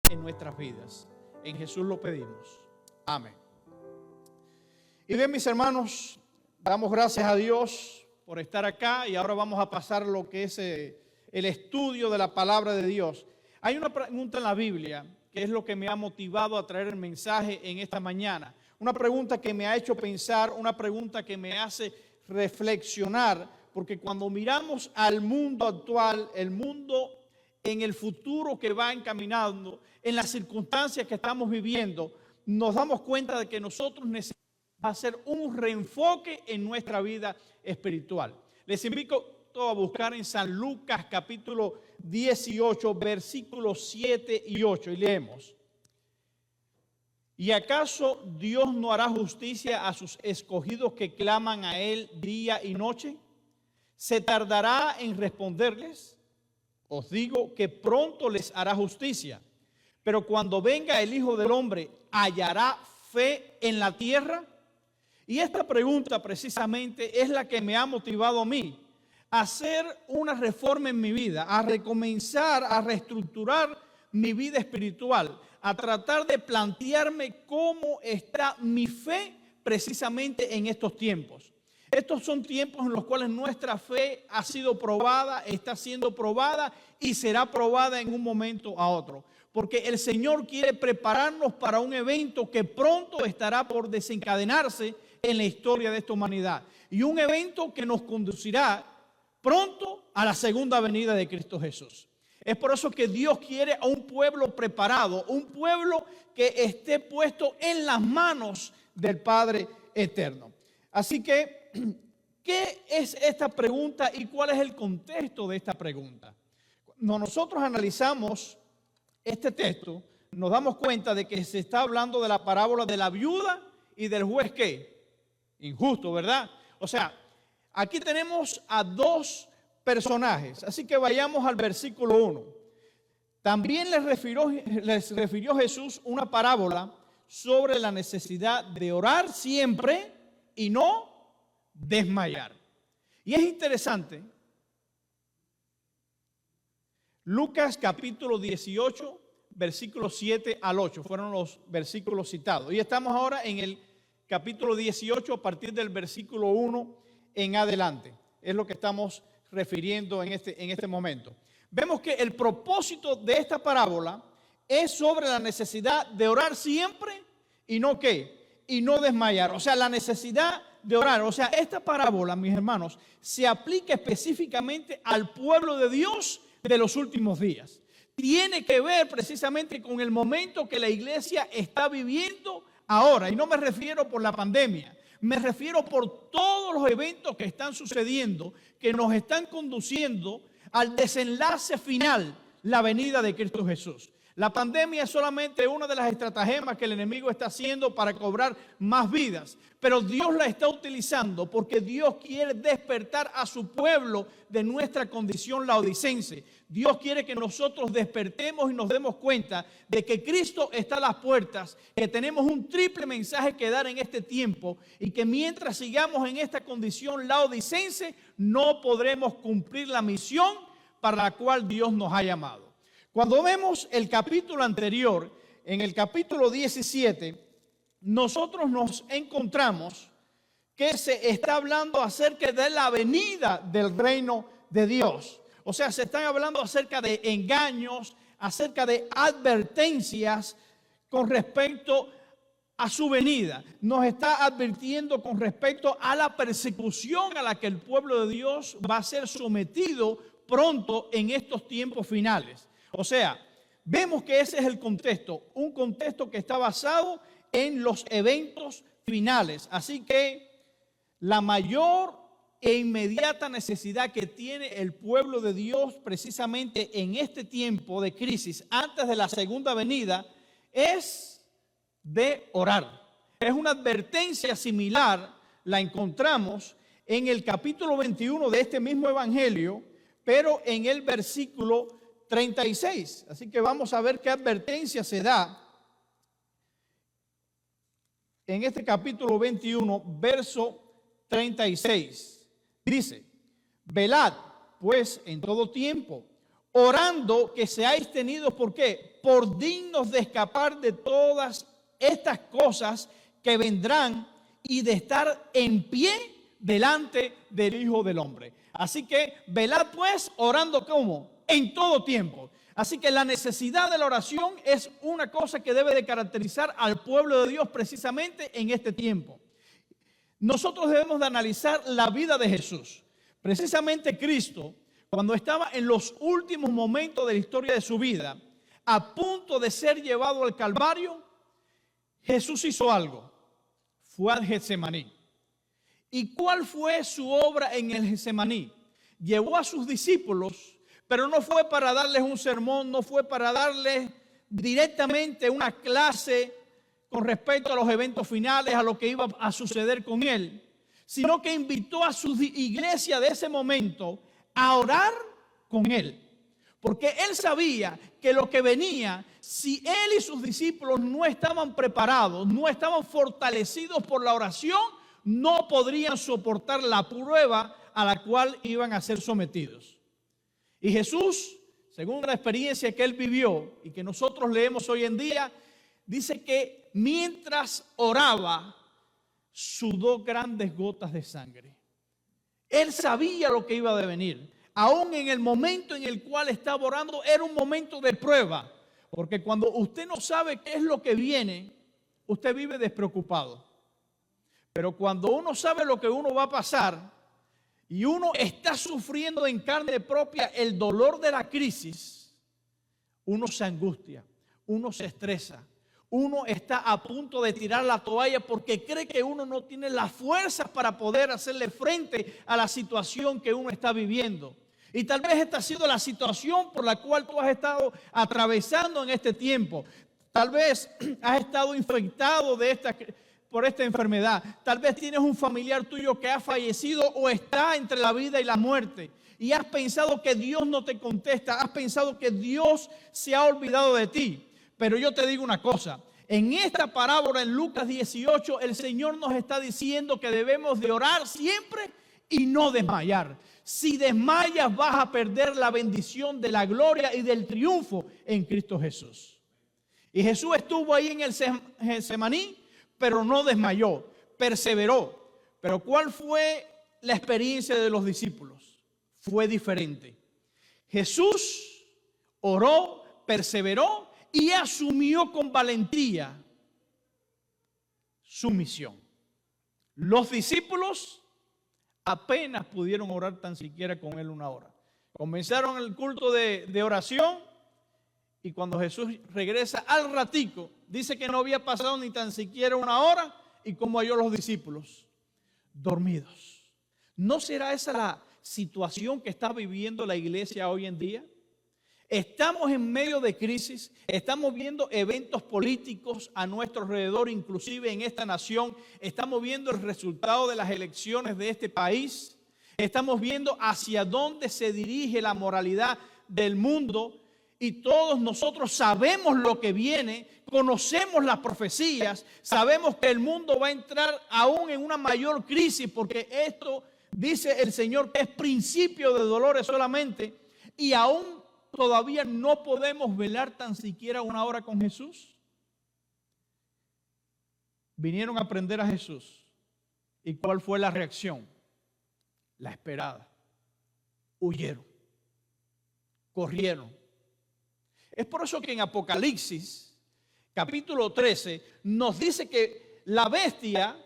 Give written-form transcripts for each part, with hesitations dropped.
en nuestras vidas. En Jesús lo pedimos. Amén. Y bien, mis hermanos, damos gracias a Dios por estar acá y ahora vamos a pasar lo que es el estudio de la palabra de Dios. Hay una pregunta en la Biblia que es lo que me ha motivado a traer el mensaje en esta mañana. Una pregunta que me ha hecho pensar, una pregunta que me hace reflexionar, porque cuando miramos al mundo actual, el mundo en el futuro que va encaminando, en las circunstancias que estamos viviendo, nos damos cuenta de que nosotros necesitamos hacer un reenfoque en nuestra vida espiritual. Les invito a buscar en San Lucas capítulo 18, versículos 7 y 8, y leemos: ¿Y acaso Dios no hará justicia a sus escogidos que claman a Él día y noche? ¿Se tardará en responderles? Os digo que pronto les hará justicia. Pero cuando venga el Hijo del Hombre, ¿hallará fe en la tierra? Y esta pregunta precisamente es la que me ha motivado a mí a hacer una reforma en mi vida, a recomenzar, a reestructurar mi vida espiritual, a tratar de plantearme cómo está mi fe precisamente en estos tiempos. Estos son tiempos en los cuales nuestra fe ha sido probada, está siendo probada y será probada en un momento a otro. Porque el Señor quiere prepararnos para un evento que pronto estará por desencadenarse en la historia de esta humanidad. Y un evento que nos conducirá pronto a la segunda venida de Cristo Jesús. Es por eso que Dios quiere a un pueblo preparado, un pueblo que esté puesto en las manos del Padre eterno. Así que, ¿qué es esta pregunta y cuál es el contexto de esta pregunta? Cuando nosotros analizamos este texto, nos damos cuenta de que se está hablando de la parábola de la viuda y del juez ¿qué? Injusto, ¿verdad? O sea, aquí tenemos a dos personajes, así que vayamos al versículo 1. También les refirió Jesús una parábola sobre la necesidad de orar siempre y no desmayar. Y es interesante, Lucas capítulo 18, versículos 7 al 8, fueron los versículos citados. Y estamos ahora en el capítulo 18 a partir del versículo 1 en adelante. Es lo que estamos refiriendo en este momento. Vemos que el propósito de esta parábola es sobre la necesidad de orar siempre y no ¿qué? Y no desmayar. O sea, la necesidad de orar. O sea, esta parábola, mis hermanos, se aplica específicamente al pueblo de Dios de los últimos días. Tiene que ver precisamente con el momento que la iglesia está viviendo ahora. Y no me refiero por la pandemia. Me refiero por todos los eventos que están sucediendo, que nos están conduciendo al desenlace final, la venida de Cristo Jesús. La pandemia es solamente una de las estratagemas que el enemigo está haciendo para cobrar más vidas. Pero Dios la está utilizando porque Dios quiere despertar a su pueblo de nuestra condición laodicense. Dios quiere que nosotros despertemos y nos demos cuenta de que Cristo está a las puertas, que tenemos un triple mensaje que dar en este tiempo y que mientras sigamos en esta condición laodicense no podremos cumplir la misión para la cual Dios nos ha llamado. Cuando vemos el capítulo anterior, en el capítulo 17, nosotros nos encontramos que se está hablando acerca de la venida del reino de Dios. O sea, se está hablando acerca de engaños, acerca de advertencias con respecto a su venida. Nos está advirtiendo con respecto a la persecución a la que el pueblo de Dios va a ser sometido pronto en estos tiempos finales. O sea, vemos que ese es el contexto, un contexto que está basado en los eventos finales. Así que la mayor e inmediata necesidad que tiene el pueblo de Dios precisamente en este tiempo de crisis, antes de la segunda venida, es de orar. Es una advertencia similar, la encontramos en el capítulo 21 de este mismo evangelio, pero en el versículo 36. Así que vamos a ver qué advertencia se da en este capítulo 21, verso 36. Dice: velad, pues, en todo tiempo, orando que seáis tenidos, ¿por qué? Por dignos de escapar de todas estas cosas que vendrán y de estar en pie delante del Hijo del Hombre. Así que velad pues orando ¿cómo? En todo tiempo. Así que la necesidad de la oración es una cosa que debe de caracterizar al pueblo de Dios precisamente en este tiempo. Nosotros debemos de analizar la vida de Jesús. Precisamente Cristo, cuando estaba en los últimos momentos de la historia de su vida, a punto de ser llevado al Calvario, Jesús hizo algo. Fue al Getsemaní. ¿Y cuál fue su obra en el Getsemaní? Llevó a sus discípulos, pero no fue para darles un sermón, no fue para darles directamente una clase con respecto a los eventos finales, a lo que iba a suceder con él, sino que invitó a su iglesia de ese momento a orar con él. Porque él sabía que lo que venía, si él y sus discípulos no estaban preparados, no estaban fortalecidos por la oración, no podrían soportar la prueba a la cual iban a ser sometidos. Y Jesús, según la experiencia que él vivió y que nosotros leemos hoy en día, dice que mientras oraba, sudó grandes gotas de sangre. Él sabía lo que iba a venir. Aún en el momento en el cual estaba orando, era un momento de prueba. Porque cuando usted no sabe qué es lo que viene, usted vive despreocupado. Pero cuando uno sabe lo que uno va a pasar y uno está sufriendo en carne propia el dolor de la crisis, uno se angustia, uno se estresa, uno está a punto de tirar la toalla porque cree que uno no tiene las fuerzas para poder hacerle frente a la situación que uno está viviendo. Y tal vez esta ha sido la situación por la cual tú has estado atravesando en este tiempo. Tal vez has estado infectado por esta enfermedad. Tal vez tienes un familiar tuyo que ha fallecido o está entre la vida y la muerte. Y has pensado que Dios no te contesta. Has pensado que Dios se ha olvidado de ti. Pero yo te digo una cosa. En esta parábola en Lucas 18, el Señor nos está diciendo que debemos de orar siempre y no desmayar. Si desmayas vas a perder la bendición de la gloria y del triunfo en Cristo Jesús. Y Jesús estuvo ahí en el Getsemaní, pero no desmayó, perseveró. Pero ¿cuál fue la experiencia de los discípulos? Fue diferente. Jesús oró, perseveró y asumió con valentía su misión. Los discípulos apenas pudieron orar tan siquiera con él una hora. Comenzaron el culto de oración y cuando Jesús regresa al ratico, dice que no había pasado ni tan siquiera una hora y como halló los discípulos dormidos. ¿No será esa la situación que está viviendo la iglesia hoy en día? Estamos en medio de crisis, estamos viendo eventos políticos a nuestro alrededor, inclusive en esta nación. Estamos viendo el resultado de las elecciones de este país. Estamos viendo hacia dónde se dirige la moralidad del mundo. Y todos nosotros sabemos lo que viene, conocemos las profecías, sabemos que el mundo va a entrar aún en una mayor crisis, porque esto, dice el Señor, que es principio de dolores solamente, y aún todavía no podemos velar tan siquiera una hora con Jesús. Vinieron a aprender a Jesús. ¿Y cuál fue la reacción? La esperada. Huyeron. Corrieron. Es por eso que en Apocalipsis, capítulo 13, nos dice que la bestia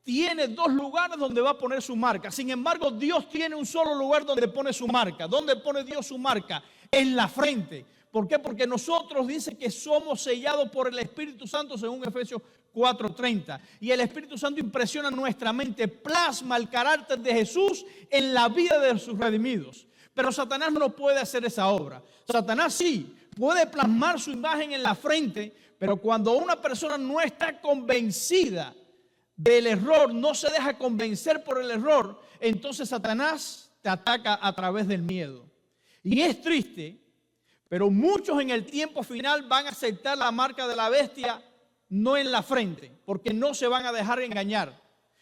tiene dos lugares donde va a poner su marca. Sin embargo, Dios tiene un solo lugar donde pone su marca. ¿Dónde pone Dios su marca? En la frente. ¿Por qué? Porque nosotros dice que somos sellados por el Espíritu Santo según Efesios 4:30. Y el Espíritu Santo impresiona nuestra mente, plasma el carácter de Jesús en la vida de sus redimidos. Pero Satanás no puede hacer esa obra. Satanás sí puede plasmar su imagen en la frente, pero cuando una persona no está convencida del error, no se deja convencer por el error, entonces Satanás te ataca a través del miedo. Y es triste, pero muchos en el tiempo final van a aceptar la marca de la bestia, no en la frente, porque no se van a dejar engañar.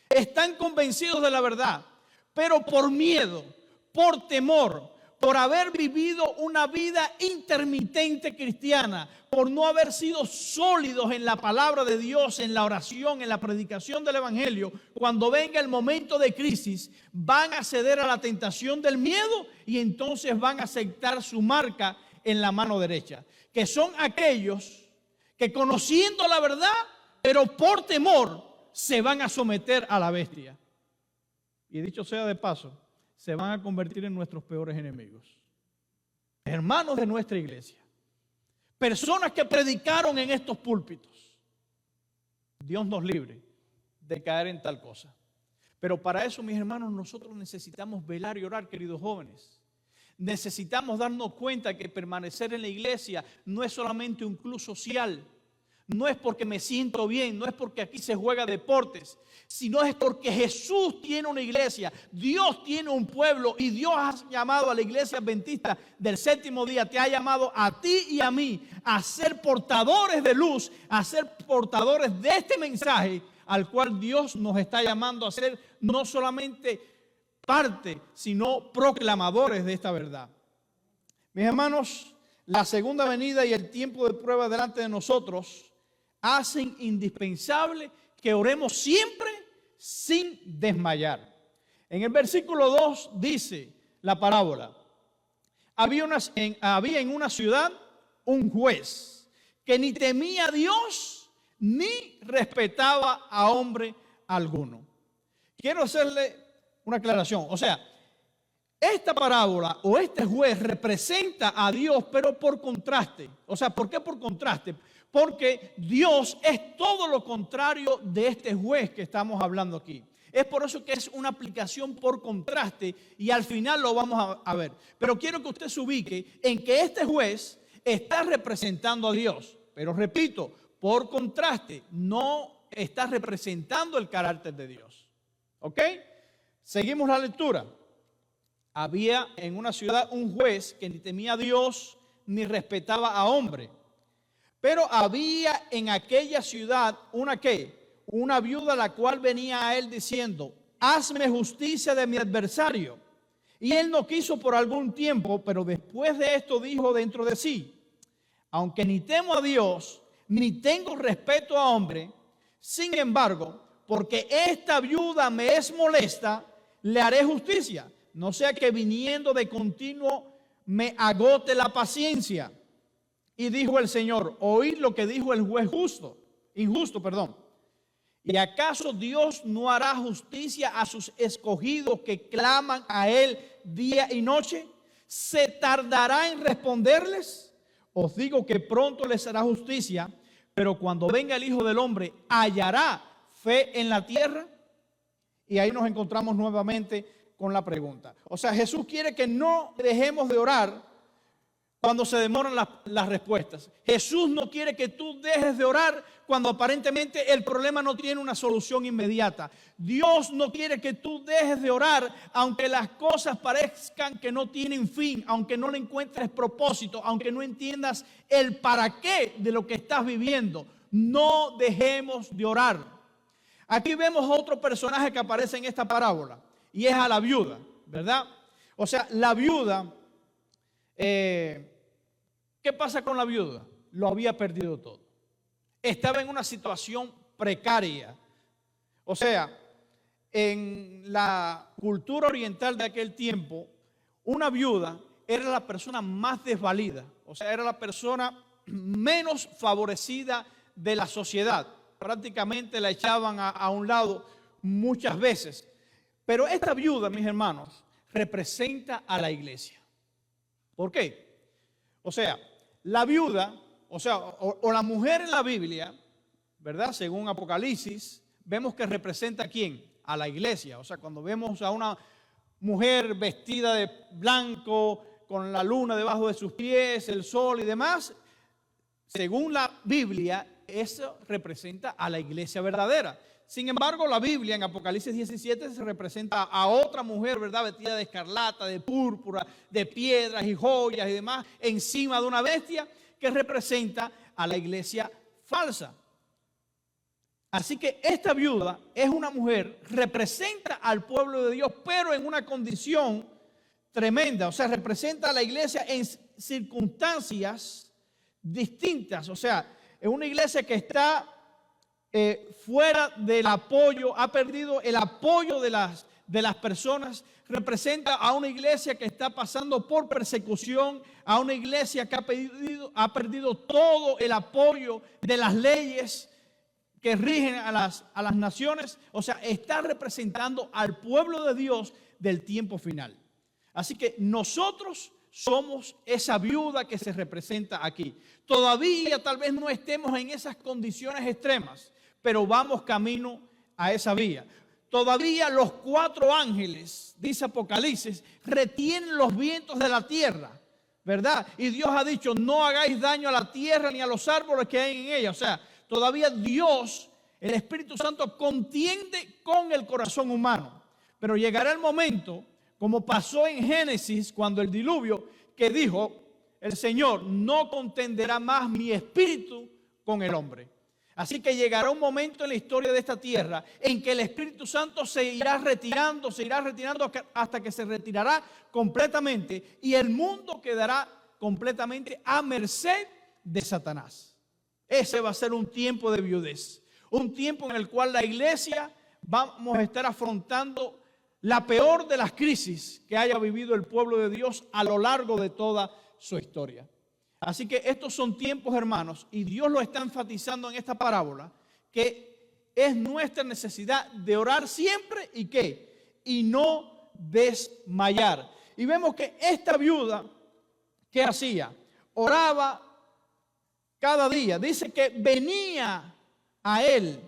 Están convencidos de la verdad, pero por miedo, por temor, por haber vivido una vida intermitente cristiana, por no haber sido sólidos en la palabra de Dios, en la oración, en la predicación del evangelio, cuando venga el momento de crisis, van a ceder a la tentación del miedo y entonces van a aceptar su marca en la mano derecha, que son aquellos que conociendo la verdad, pero por temor, se van a someter a la bestia. Y dicho sea de paso, se van a convertir en nuestros peores enemigos. Hermanos de nuestra iglesia, personas que predicaron en estos púlpitos. Dios nos libre de caer en tal cosa. Pero para eso, mis hermanos, nosotros necesitamos velar y orar, queridos jóvenes. Necesitamos darnos cuenta que permanecer en la iglesia no es solamente un club social. No es porque me siento bien, no es porque aquí se juega deportes, sino es porque Jesús tiene una iglesia, Dios tiene un pueblo y Dios ha llamado a la iglesia adventista del séptimo día, te ha llamado a ti y a mí a ser portadores de luz, a ser portadores de este mensaje al cual Dios nos está llamando a ser no solamente parte, sino proclamadores de esta verdad. Mis hermanos, la segunda venida y el tiempo de prueba delante de nosotros hacen indispensable que oremos siempre sin desmayar. En el versículo 2 dice la parábola: había en una ciudad un juez que ni temía a Dios ni respetaba a hombre alguno. Quiero hacerle una aclaración. O sea, esta parábola o este juez representa a Dios, pero por contraste. O sea, ¿por qué por contraste? Porque Dios es todo lo contrario de este juez que estamos hablando aquí. Es por eso que es una aplicación por contraste y al final lo vamos a ver. Pero quiero que usted se ubique en que este juez está representando a Dios. Pero repito, por contraste, no está representando el carácter de Dios. ¿Ok? Seguimos la lectura. Había en una ciudad un juez que ni temía a Dios ni respetaba a hombre. Pero había en aquella ciudad una viuda la cual venía a él diciendo: hazme justicia de mi adversario. Y él no quiso por algún tiempo, pero después de esto dijo dentro de sí: aunque ni temo a Dios, ni tengo respeto a hombre, sin embargo, porque esta viuda me es molesta, le haré justicia, no sea que viniendo de continuo me agote la paciencia. Y dijo el Señor: oíd lo que dijo el juez injusto. ¿Y acaso Dios no hará justicia a sus escogidos que claman a Él día y noche? ¿Se tardará en responderles? Os digo que pronto les hará justicia, pero cuando venga el Hijo del Hombre, ¿hallará fe en la tierra? Y ahí nos encontramos nuevamente con la pregunta. O sea, Jesús quiere que no dejemos de orar cuando se demoran las respuestas. Jesús no quiere que tú dejes de orar cuando aparentemente el problema no tiene una solución inmediata. Dios no quiere que tú dejes de orar aunque las cosas parezcan que no tienen fin, aunque no le encuentres propósito, aunque no entiendas el para qué de lo que estás viviendo. No dejemos de orar. Aquí vemos otro personaje que aparece en esta parábola y es a la viuda, ¿verdad? O sea, la viuda... ¿qué pasa con la viuda? Lo había perdido todo. Estaba en una situación precaria. O sea, en la cultura oriental de aquel tiempo, una viuda era la persona más desvalida. O sea, era la persona menos favorecida de la sociedad. Prácticamente la echaban a un lado muchas veces. Pero esta viuda, mis hermanos, representa a la iglesia. ¿Por qué? O sea, la viuda, o la mujer en la Biblia, ¿verdad? Según Apocalipsis, vemos que representa ¿a quién? A la iglesia. O sea, cuando vemos a una mujer vestida de blanco, con la luna debajo de sus pies, el sol y demás, según la Biblia, eso representa a la iglesia verdadera. Sin embargo, la Biblia en Apocalipsis 17 se representa a otra mujer, ¿verdad? Vestida de escarlata, de púrpura, de piedras y joyas y demás, encima de una bestia que representa a la iglesia falsa. Así que esta viuda es una mujer, representa al pueblo de Dios, pero en una condición tremenda. O sea, representa a la iglesia en circunstancias distintas. O sea, es una iglesia que está fuera del apoyo, ha perdido el apoyo de las personas. Representa a una iglesia que está pasando por persecución, a una iglesia que ha perdido todo el apoyo de las leyes que rigen a las naciones. O sea, está representando al pueblo de Dios del tiempo final. Así que nosotros somos esa viuda que se representa aquí. Todavía tal vez no estemos en esas condiciones extremas, pero vamos camino a esa vía. Todavía los 4 ángeles, dice Apocalipsis, retienen los vientos de la tierra, ¿verdad? Y Dios ha dicho, no hagáis daño a la tierra ni a los árboles que hay en ella. O sea, todavía Dios, el Espíritu Santo, contiende con el corazón humano. Pero llegará el momento, como pasó en Génesis, cuando el diluvio, que dijo el Señor, no contenderá más mi espíritu con el hombre. Así que llegará un momento en la historia de esta tierra en que el Espíritu Santo se irá retirando hasta que se retirará completamente y el mundo quedará completamente a merced de Satanás. Ese va a ser un tiempo de viudez, un tiempo en el cual la iglesia vamos a estar afrontando la peor de las crisis que haya vivido el pueblo de Dios a lo largo de toda su historia. Así que estos son tiempos, hermanos, y Dios lo está enfatizando en esta parábola, que es nuestra necesidad de orar siempre y ¿qué? Y no desmayar. Y vemos que esta viuda, ¿qué hacía? Oraba cada día. Dice que venía a él,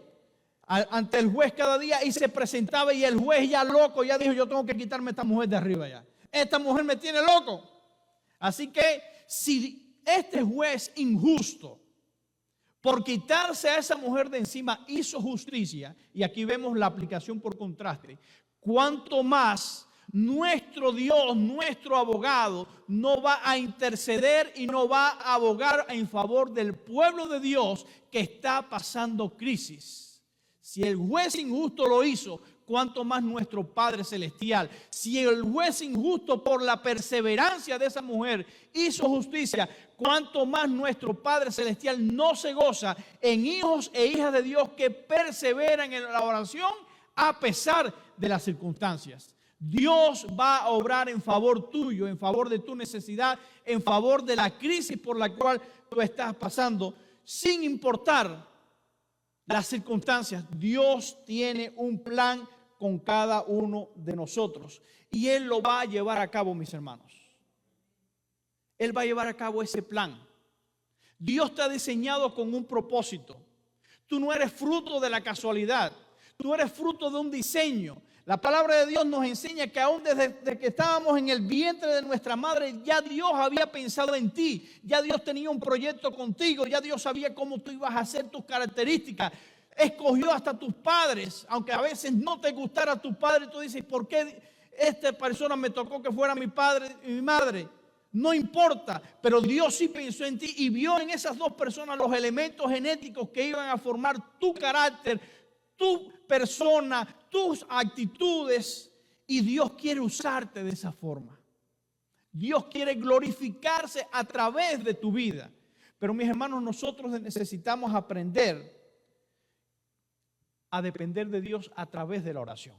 ante el juez cada día y se presentaba y el juez ya loco, ya dijo, yo tengo que quitarme a esta mujer de arriba ya. Esta mujer me tiene loco. Así que si este juez injusto, por quitarse a esa mujer de encima, hizo justicia, y aquí vemos la aplicación por contraste, cuanto más nuestro Dios, nuestro abogado, no va a interceder y no va a abogar en favor del pueblo de Dios que está pasando crisis. Si el juez injusto lo hizo, cuánto más nuestro Padre Celestial. Si el juez injusto por la perseverancia de esa mujer hizo justicia, cuánto más nuestro Padre Celestial no se goza en hijos e hijas de Dios que perseveran en la oración a pesar de las circunstancias. Dios va a obrar en favor tuyo, en favor de tu necesidad, en favor de la crisis por la cual tú estás pasando, sin importar las circunstancias. Dios tiene un plan con cada uno de nosotros y Él lo va a llevar a cabo, mis hermanos. Él va a llevar a cabo ese plan. Dios te ha diseñado con un propósito. Tú no eres fruto de la casualidad, tú eres fruto de un diseño. La palabra de Dios nos enseña que aún desde que estábamos en el vientre de nuestra madre, ya Dios había pensado en ti, ya Dios tenía un proyecto contigo, ya Dios sabía cómo tú ibas a hacer tus características. Escogió hasta tus padres, aunque a veces no te gustara tu padre, tú dices, ¿por qué esta persona me tocó que fuera mi padre y mi madre? No importa, pero Dios sí pensó en ti y vio en esas dos personas los elementos genéticos que iban a formar tu carácter, tu persona, tus actitudes, y Dios quiere usarte de esa forma. Dios quiere glorificarse a través de tu vida. Pero mis hermanos, nosotros necesitamos aprender a depender de Dios a través de la oración.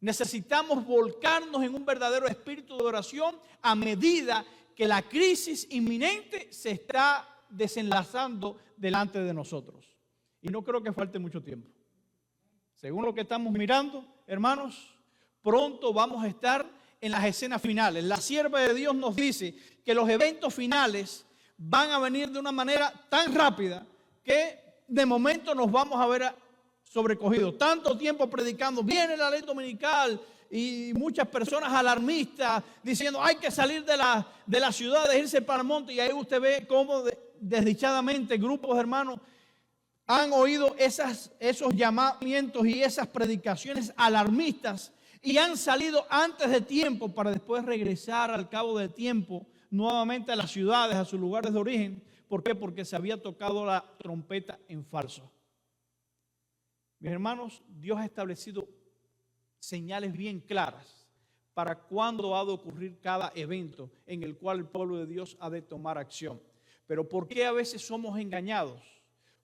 Necesitamos volcarnos en un verdadero espíritu de oración a medida que la crisis inminente se está desenlazando delante de nosotros. Y no creo que falte mucho tiempo. Según lo que estamos mirando, hermanos, pronto vamos a estar en las escenas finales. La sierva de Dios nos dice que los eventos finales van a venir de una manera tan rápida que de momento nos vamos a ver sobrecogidos. Tanto tiempo predicando, viene la ley dominical y muchas personas alarmistas diciendo hay que salir de la ciudad, de irse para el monte, y ahí usted ve cómo desdichadamente grupos de hermanos han oído esos llamamientos y esas predicaciones alarmistas y han salido antes de tiempo para después regresar al cabo del tiempo nuevamente a las ciudades, a sus lugares de origen. ¿Por qué? Porque se había tocado la trompeta en falso. Mis hermanos, Dios ha establecido señales bien claras para cuándo ha de ocurrir cada evento en el cual el pueblo de Dios ha de tomar acción. Pero ¿por qué a veces somos engañados?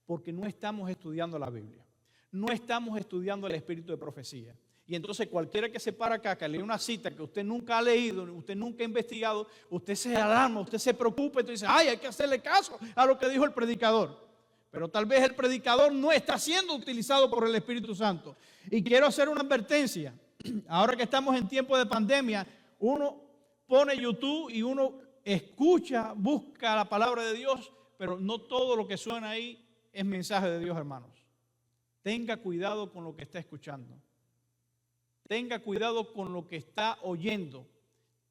Porque no estamos estudiando la Biblia. No estamos estudiando el espíritu de profecía. Y entonces cualquiera que se para acá, que lee una cita que usted nunca ha leído, usted nunca ha investigado, usted se alarma, usted se preocupa, entonces dice, ay, hay que hacerle caso a lo que dijo el predicador. Pero tal vez el predicador no está siendo utilizado por el Espíritu Santo. Y quiero hacer una advertencia. Ahora que estamos en tiempo de pandemia, uno pone YouTube y uno escucha, busca la palabra de Dios, pero no todo lo que suena ahí es mensaje de Dios, hermanos. Tenga cuidado con lo que está escuchando. Tenga cuidado con lo que está oyendo.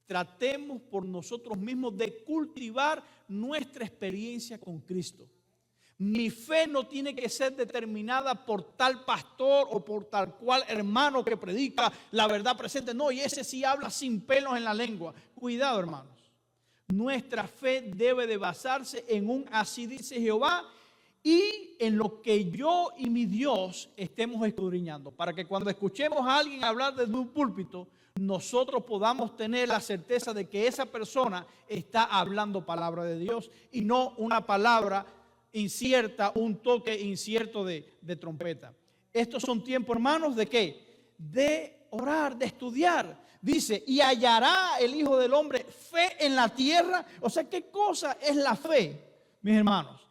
Tratemos por nosotros mismos de cultivar nuestra experiencia con Cristo. Mi fe no tiene que ser determinada por tal pastor o por tal cual hermano que predica la verdad presente. No, y ese sí habla sin pelos en la lengua. Cuidado, hermanos. Nuestra fe debe de basarse en un así dice Jehová y en lo que yo y mi Dios estemos escudriñando, para que cuando escuchemos a alguien hablar desde un púlpito, nosotros podamos tener la certeza de que esa persona está hablando palabra de Dios y no una palabra incierta, un toque incierto de trompeta. Estos son tiempos, hermanos, ¿de qué? De orar, de estudiar. Dice, y hallará el Hijo del Hombre fe en la tierra. O sea, ¿qué cosa es la fe, mis hermanos?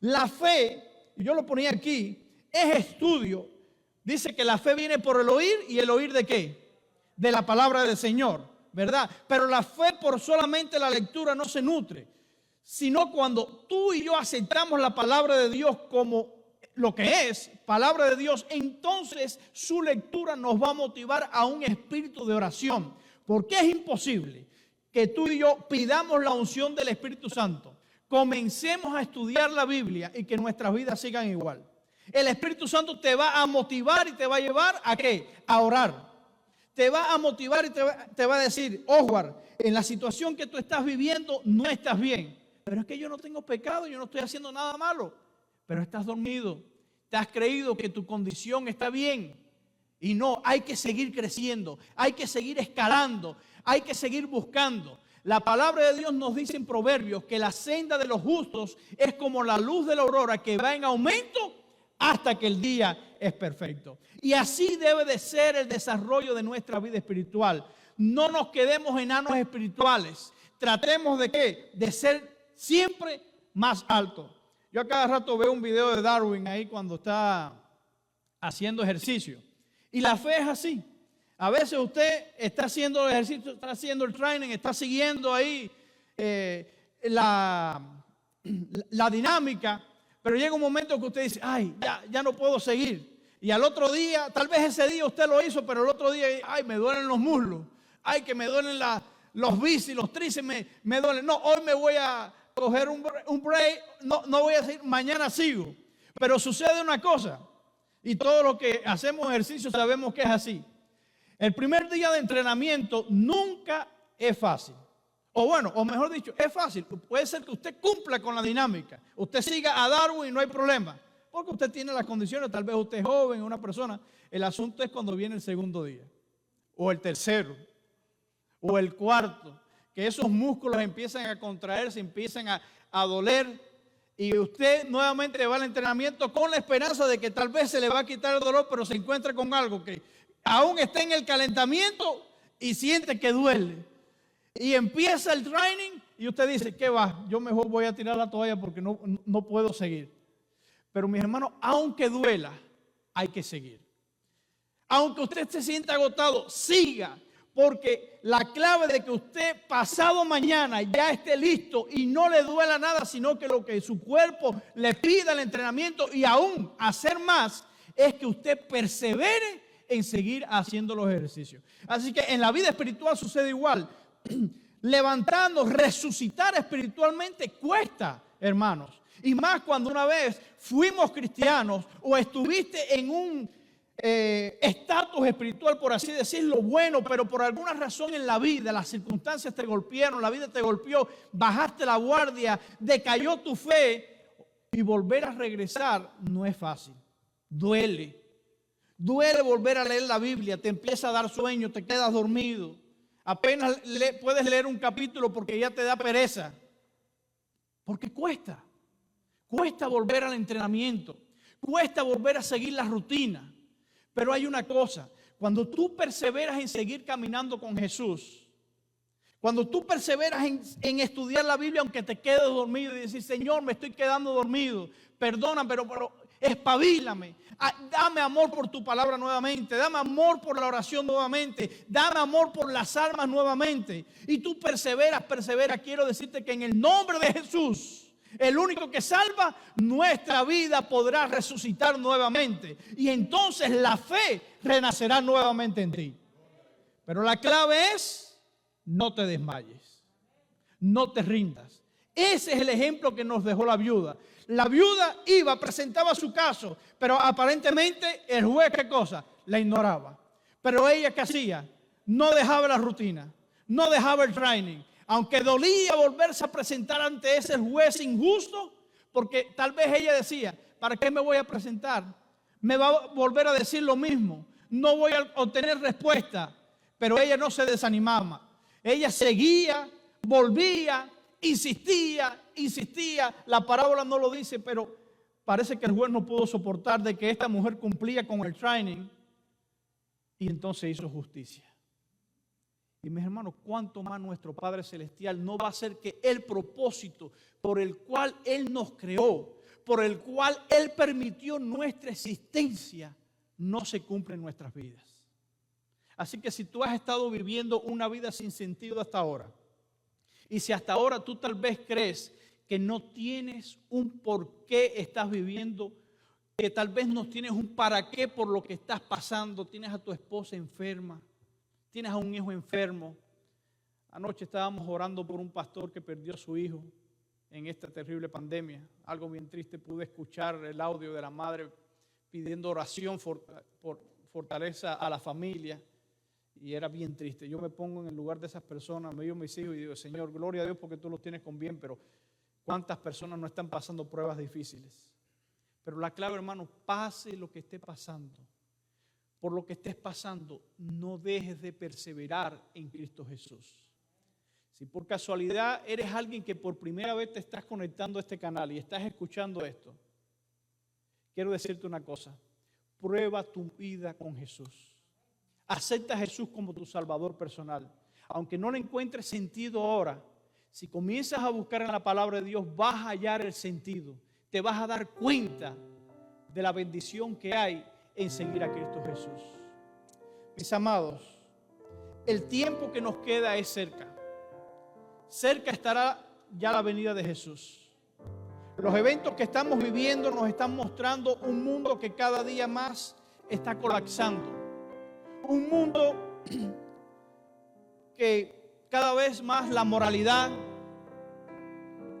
La fe, yo lo ponía aquí, es estudio. Dice que la fe viene por el oír, y el oír ¿de qué? De la palabra del Señor, ¿verdad? Pero la fe por solamente la lectura no se nutre, sino cuando tú y yo aceptamos la palabra de Dios como lo que es, palabra de Dios, entonces su lectura nos va a motivar a un espíritu de oración. Porque es imposible que tú y yo pidamos la unción del Espíritu Santo, comencemos a estudiar la Biblia y que nuestras vidas sigan igual. El Espíritu Santo te va a motivar y te va a llevar ¿a qué? A orar. Te va a motivar y te va a decir, Oswald, en la situación que tú estás viviendo no estás bien. Pero es que yo no tengo pecado, yo no estoy haciendo nada malo. Pero estás dormido, te has creído que tu condición está bien. Y no, hay que seguir creciendo, hay que seguir escalando, hay que seguir buscando. La palabra de Dios nos dice en Proverbios que la senda de los justos es como la luz de la aurora que va en aumento hasta que el día es perfecto. Y así debe de ser el desarrollo de nuestra vida espiritual. No nos quedemos enanos espirituales. Tratemos de ¿qué? De ser siempre más altos. Yo a cada rato veo un video de Darwin ahí cuando está haciendo ejercicio. Y la fe es así. A veces usted está haciendo el ejercicio, está haciendo el training, está siguiendo ahí la dinámica, pero llega un momento que usted dice, ay, ya no puedo seguir. Y al otro día, tal vez ese día usted lo hizo, pero el otro día, ay, me duelen los muslos, ay, que me duelen los bíceps, los tríceps, me duelen. No, hoy me voy a coger un break, no voy a seguir, mañana sigo. Pero sucede una cosa, y todos los que hacemos ejercicio sabemos que es así. El primer día de entrenamiento nunca es fácil. O bueno, o mejor dicho, es fácil. Puede ser que usted cumpla con la dinámica. Usted siga a Darwin y no hay problema. Porque usted tiene las condiciones, tal vez usted es joven, una persona. El asunto es cuando viene el segundo día. O el tercero. O el cuarto. Que esos músculos empiezan a contraerse, empiezan a doler. Y usted nuevamente va al entrenamiento con la esperanza de que tal vez se le va a quitar el dolor, pero se encuentra con algo que aún está en el calentamiento y siente que duele. Y empieza el training y usted dice, ¿qué va? Yo mejor voy a tirar la toalla porque no puedo seguir. Pero mis hermanos, aunque duela, hay que seguir. Aunque usted se sienta agotado, siga. Porque la clave de que usted pasado mañana ya esté listo y no le duela nada, sino que lo que su cuerpo le pida el entrenamiento y aún hacer más, es que usted persevere en seguir haciendo los ejercicios. Así que en la vida espiritual sucede igual. Levantarnos, resucitar espiritualmente cuesta, hermanos. Y más cuando una vez fuimos cristianos o estuviste en un estatus espiritual, por así decirlo, bueno, pero por alguna razón en la vida, las circunstancias te golpearon, la vida te golpeó, bajaste la guardia, decayó tu fe y volver a regresar no es fácil. Duele volver a leer la Biblia, te empieza a dar sueño, te quedas dormido. Apenas puedes leer un capítulo porque ya te da pereza. Porque cuesta. Cuesta volver al entrenamiento. Cuesta volver a seguir la rutina. Pero hay una cosa. Cuando tú perseveras en seguir caminando con Jesús, cuando tú perseveras en estudiar la Biblia aunque te quedes dormido y decir, Señor, me estoy quedando dormido, perdona, pero espabilame, dame amor por tu palabra nuevamente, dame amor por la oración nuevamente, dame amor por las almas nuevamente. Y tú perseveras, quiero decirte que en el nombre de Jesús, el único que salva, nuestra vida podrá resucitar nuevamente. Y entonces la fe renacerá nuevamente en ti. Pero la clave es, no te desmayes, no te rindas. Ese es el ejemplo que nos dejó la viuda. La viuda iba, presentaba su caso, pero aparentemente el juez, ¿qué cosa? La ignoraba. Pero ella, ¿qué hacía? No dejaba la rutina, no dejaba el training. Aunque dolía volverse a presentar ante ese juez injusto, porque tal vez ella decía, ¿para qué me voy a presentar? Me va a volver a decir lo mismo, no voy a obtener respuesta. Pero ella no se desanimaba. Ella seguía, volvía, insistía. La parábola no lo dice, pero parece que el juez no pudo soportar de que esta mujer cumplía con el training y entonces hizo justicia. Y mis hermanos, cuánto más nuestro Padre Celestial no va a hacer que el propósito por el cual Él nos creó, por el cual Él permitió nuestra existencia, no se cumpla en nuestras vidas. Así que si tú has estado viviendo una vida sin sentido hasta ahora, y si hasta ahora tú tal vez crees que no tienes un por qué estás viviendo, que tal vez no tienes un para qué por lo que estás pasando, tienes a tu esposa enferma, tienes a un hijo enfermo. Anoche estábamos orando por un pastor que perdió a su hijo en esta terrible pandemia. Algo bien triste, pude escuchar el audio de la madre pidiendo oración por fortaleza a la familia. Y era bien triste. Yo me pongo en el lugar de esas personas, me digo a mis hijos y digo, Señor, gloria a Dios porque tú los tienes con bien, pero ¿cuántas personas no están pasando pruebas difíciles? Pero la clave, hermano, pase lo que esté pasando, por lo que estés pasando, no dejes de perseverar en Cristo Jesús. Si por casualidad eres alguien que por primera vez te estás conectando a este canal y estás escuchando esto, quiero decirte una cosa, prueba tu vida con Jesús. Acepta a Jesús como tu Salvador personal. Aunque no le encuentres sentido ahora, si comienzas a buscar en la palabra de Dios, vas a hallar el sentido. Te vas a dar cuenta de la bendición que hay en seguir a Cristo Jesús. Mis amados, el tiempo que nos queda es cerca. Cerca estará ya la venida de Jesús. Los eventos que estamos viviendo nos están mostrando un mundo que cada día más está colapsando. Un mundo que cada vez más la moralidad,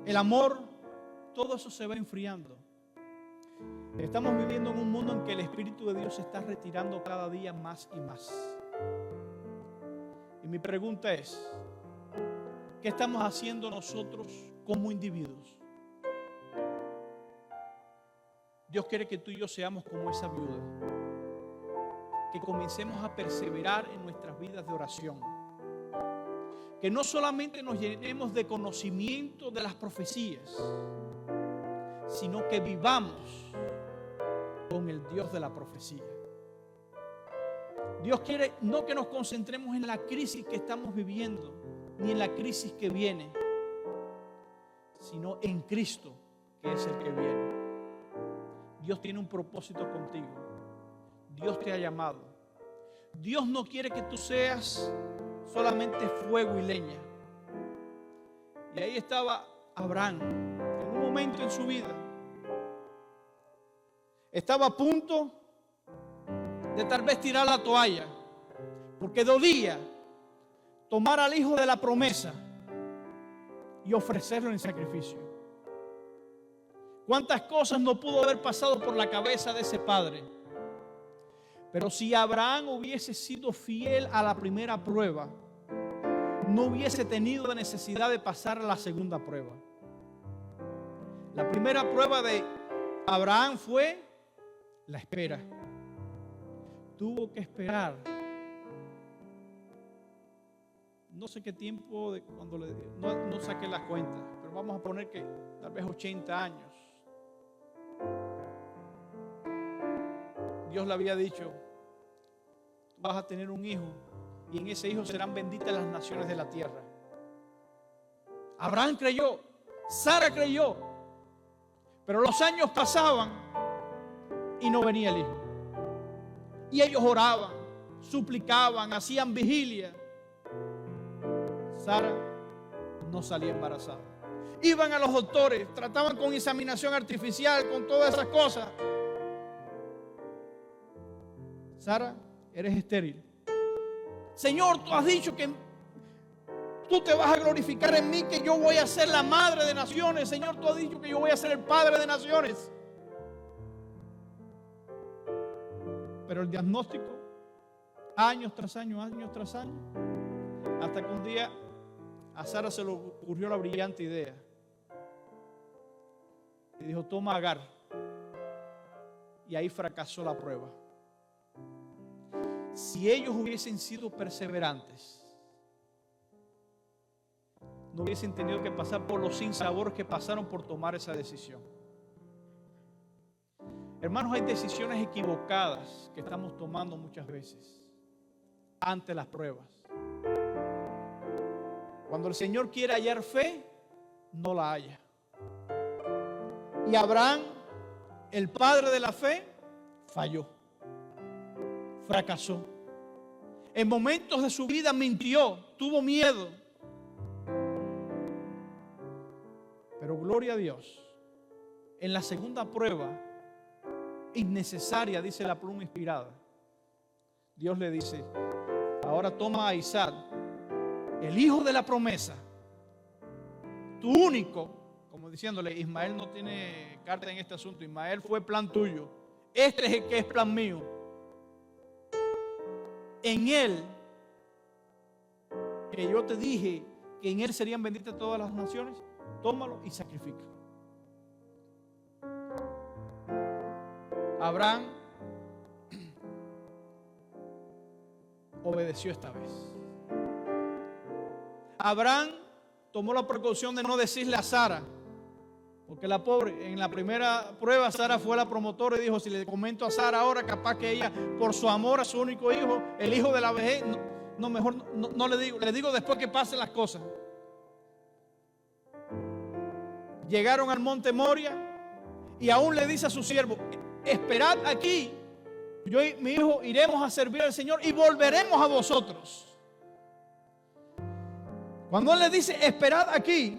el amor, todo eso se va enfriando. Estamos viviendo en un mundo en que el Espíritu de Dios se está retirando cada día más y más. Y mi pregunta es, ¿qué estamos haciendo nosotros como individuos? Dios quiere que tú y yo seamos como esa viuda, que comencemos a perseverar en nuestras vidas de oración, que no solamente nos llenemos de conocimiento de las profecías, sino que vivamos con el Dios de la profecía. Dios quiere no que nos concentremos en la crisis que estamos viviendo, ni en la crisis que viene, sino en Cristo, que es el que viene. Dios tiene un propósito contigo. Dios te ha llamado. Dios no quiere que tú seas solamente fuego y leña. Y ahí estaba Abraham, en un momento en su vida. Estaba a punto de tal vez tirar la toalla, porque dolía tomar al hijo de la promesa y ofrecerlo en sacrificio. ¿Cuántas cosas no pudo haber pasado por la cabeza de ese padre? Pero si Abraham hubiese sido fiel a la primera prueba, no hubiese tenido la necesidad de pasar a la segunda prueba. La primera prueba de Abraham fue la espera. Tuvo que esperar no sé qué tiempo, no saqué las cuentas, pero vamos a poner que tal vez 80 años. Dios le había dicho, tú vas a tener un hijo y en ese hijo serán benditas las naciones de la tierra. Abraham creyó, Sara creyó, pero los años pasaban y no venía el hijo. Y ellos oraban, suplicaban, hacían vigilia. Sara no salía embarazada. Iban a los doctores, trataban con inseminación artificial, con todas esas cosas. Sara, eres estéril. Señor, tú has dicho que tú te vas a glorificar en mí, que yo voy a ser la madre de naciones. Señor, tú has dicho que yo voy a ser el padre de naciones. Pero el diagnóstico, años tras años, hasta que un día a Sara se le ocurrió la brillante idea. Y dijo, toma a Agar. Y ahí fracasó la prueba. Si ellos hubiesen sido perseverantes, no hubiesen tenido que pasar por los sinsabores que pasaron por tomar esa decisión. Hermanos, hay decisiones equivocadas que estamos tomando muchas veces ante las pruebas. Cuando el Señor quiere hallar fe, no la halla. Y Abraham, el padre de la fe, falló, fracasó. En momentos de su vida mintió, tuvo miedo. Pero gloria a Dios, en la segunda prueba, innecesaria, dice la pluma inspirada, Dios le dice, ahora toma a Isaac, el hijo de la promesa, tu único, como diciéndole, Ismael no tiene carta en este asunto, Ismael fue plan tuyo, este es el que es plan mío. En él, que yo te dije que en él serían benditas todas las naciones, tómalo y sacrifica. Abraham obedeció esta vez. Abraham tomó la precaución de no decirle a Sara, porque la pobre, en la primera prueba Sara fue la promotora y dijo, si le comento a Sara ahora, capaz que ella, por su amor a su único hijo, el hijo de la vejez, mejor no le digo después que pasen las cosas. Llegaron al monte Moria y aún le dice a su siervo, esperad aquí, yo y mi hijo iremos a servir al Señor y volveremos a vosotros. Cuando él le dice esperad aquí,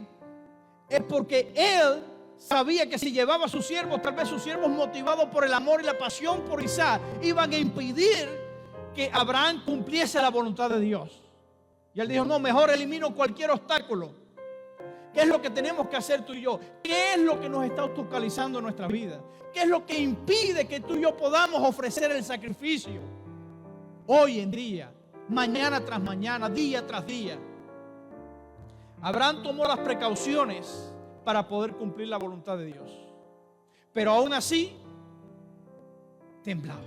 es porque él sabía que si llevaba a sus siervos, tal vez sus siervos motivados por el amor y la pasión por Isaac, iban a impedir que Abraham cumpliese la voluntad de Dios. Y él dijo, no, mejor elimino cualquier obstáculo. ¿Qué es lo que tenemos que hacer tú y yo? ¿Qué es lo que nos está obstaculizando en nuestra vida? ¿Qué es lo que impide que tú y yo podamos ofrecer el sacrificio? Hoy en día, mañana tras mañana, día tras día. Abraham tomó las precauciones para poder cumplir la voluntad de Dios. Pero aún así, temblaba.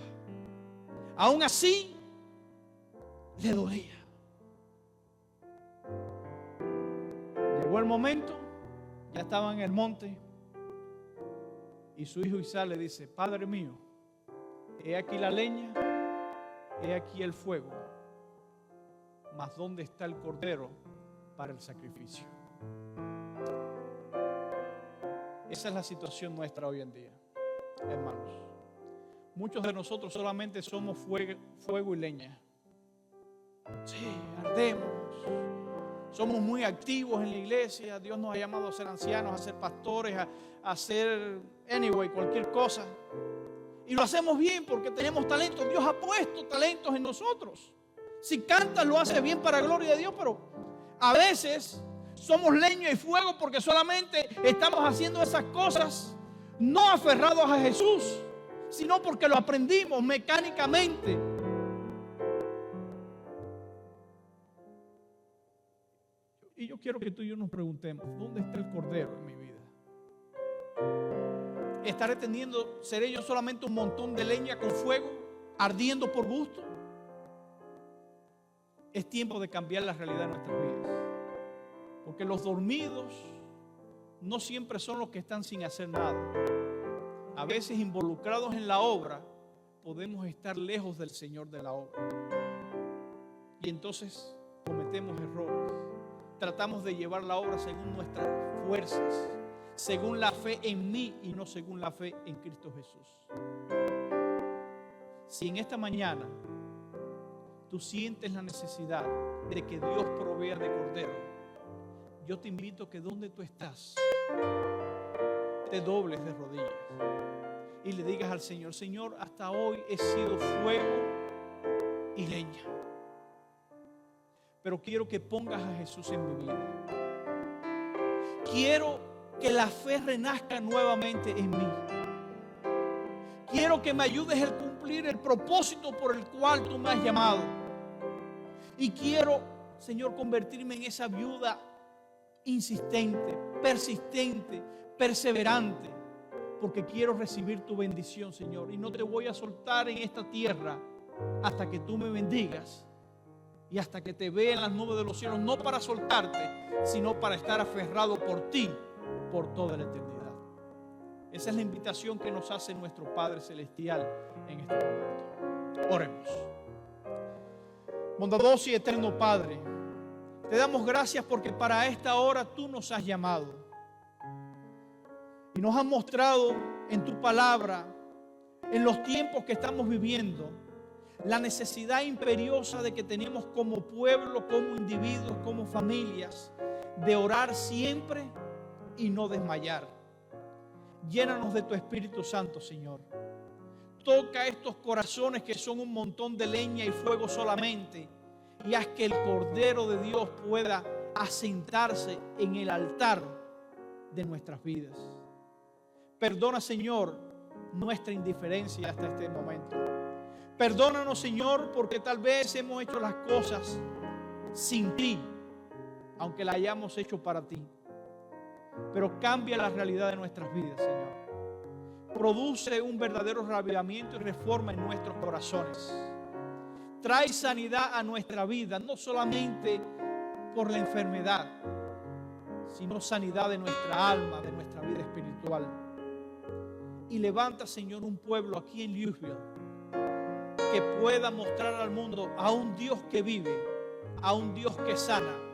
Aún así, le dolía. Llegó el momento, ya estaba en el monte y su hijo Isaac le dice, Padre mío, he aquí la leña, he aquí el fuego, mas ¿dónde está el cordero para el sacrificio? Esa es la situación nuestra hoy en día, hermanos. Muchos de nosotros solamente somos fuego y leña. Sí, ardemos. Somos muy activos en la iglesia. Dios nos ha llamado a ser ancianos, a ser pastores, a hacer cualquier cosa. Y lo hacemos bien porque tenemos talento. Dios ha puesto talentos en nosotros. Si cantas, lo haces bien para gloria de Dios, pero a veces somos leña y fuego porque solamente estamos haciendo esas cosas no aferrados a Jesús, sino porque lo aprendimos mecánicamente. Y yo quiero que tú y yo nos preguntemos, ¿dónde está el cordero en mi vida? ¿Seré yo solamente un montón de leña con fuego, ardiendo por gusto? es tiempo de cambiar la realidad de nuestras vidas. Porque los dormidos no siempre son los que están sin hacer nada. A veces involucrados en la obra, podemos estar lejos del Señor de la obra. Y entonces cometemos errores. Tratamos de llevar la obra según nuestras fuerzas, según la fe en mí y no según la fe en Cristo Jesús. Si en esta mañana tú sientes la necesidad de que Dios provea de cordero, yo te invito a que donde tú estás, te dobles de rodillas y le digas al Señor: Señor, hasta hoy he sido fuego y leña, pero quiero que pongas a Jesús en mi vida. Quiero que la fe renazca nuevamente en mí. Quiero que me ayudes a cumplir el propósito por el cual tú me has llamado. Y quiero, Señor, convertirme en esa viuda insistente, persistente, perseverante, porque quiero recibir tu bendición, Señor. Y no te voy a soltar en esta tierra hasta que tú me bendigas y hasta que te vea en las nubes de los cielos, no para soltarte, sino para estar aferrado por ti por toda la eternidad. Esa es la invitación que nos hace nuestro Padre Celestial en este momento. Oremos. Bondadoso y eterno Padre, te damos gracias porque para esta hora tú nos has llamado y nos has mostrado en tu palabra, en los tiempos que estamos viviendo, la necesidad imperiosa de que tenemos como pueblo, como individuos, como familias, de orar siempre y no desmayar. Llénanos de tu Espíritu Santo, Señor. Toca estos corazones que son un montón de leña y fuego solamente, y haz que el Cordero de Dios pueda asentarse en el altar de nuestras vidas. Perdona, Señor, nuestra indiferencia hasta este momento. Perdónanos, Señor, porque tal vez hemos hecho las cosas sin ti, aunque las hayamos hecho para ti. Pero cambia la realidad de nuestras vidas, Señor. Produce un verdadero reavivamiento y reforma en nuestros corazones. Trae sanidad a nuestra vida, no solamente por la enfermedad, sino sanidad de nuestra alma, de nuestra vida espiritual. Y levanta, Señor, un pueblo aquí en Louisville que pueda mostrar al mundo a un Dios que vive, a un Dios que sana